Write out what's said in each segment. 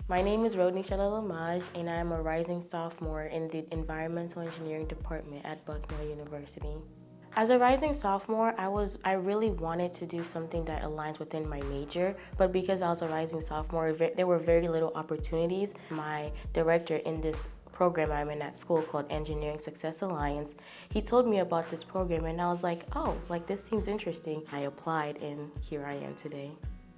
My name is Rhodenischelah Limage, and I am a rising sophomore in the Environmental Engineering Department at Bucknell University. As a rising sophomore, I really wanted to do something that aligns within my major, but because I was a rising sophomore, there were very little opportunities. My director in this program I'm in at school called Engineering Success Alliance, he told me about this program and I was like, oh, this seems interesting. I applied and here I am today.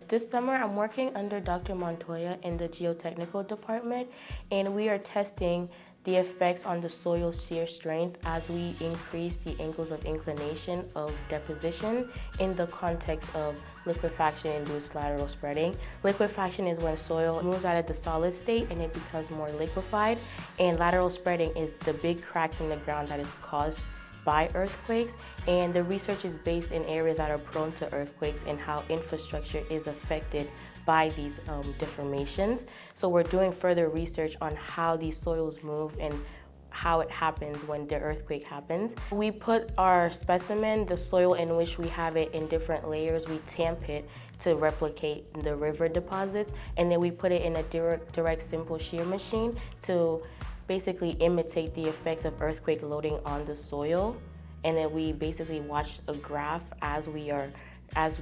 This summer, I'm working under Dr. Montoya in the geotechnical department, and we are testing the effects on the soil's shear strength as we increase the angles of inclination of deposition in the context of liquefaction-induced lateral spreading. Liquefaction is when soil moves out of the solid state and it becomes more liquefied, and lateral spreading is the big cracks in the ground that is caused by earthquakes, and the research is based in areas that are prone to earthquakes and how infrastructure is affected by these deformations. So we're doing further research on how these soils move and how it happens when the earthquake happens. We put our specimen, the soil in which we have it, in different layers. We tamp it to replicate the river deposits, and then we put it in a direct simple shear machine to basically imitate the effects of earthquake loading on the soil. And then we basically watch a graph as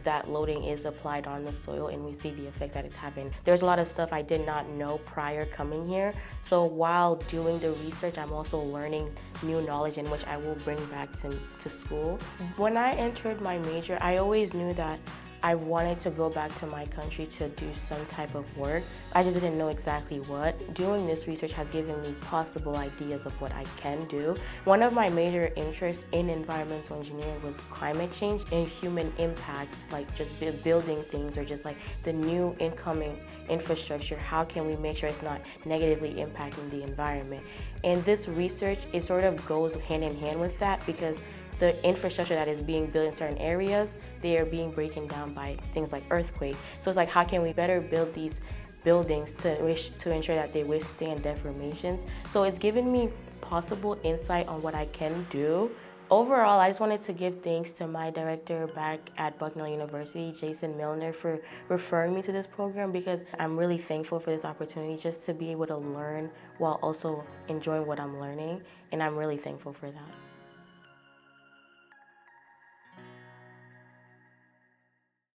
that loading is applied on the soil, and we see the effects that it's having. There's a lot of stuff I did not know prior coming here. So while doing the research, I'm also learning new knowledge in which I will bring back to school. When I entered my major, I always knew that I wanted to go back to my country to do some type of work. I just didn't know exactly what. Doing this research has given me possible ideas of what I can do. One of my major interests in environmental engineering was climate change and human impacts, like just building things or just like the new incoming infrastructure. How can we make sure it's not negatively impacting the environment? And this research, it sort of goes hand in hand with that, because the infrastructure that is being built in certain areas, they are being broken down by things like earthquake. So it's like, how can we better build these buildings to ensure that they withstand deformations? So it's given me possible insight on what I can do. Overall, I just wanted to give thanks to my director back at Bucknell University, Jason Milner, for referring me to this program, because I'm really thankful for this opportunity just to be able to learn while also enjoying what I'm learning, and I'm really thankful for that.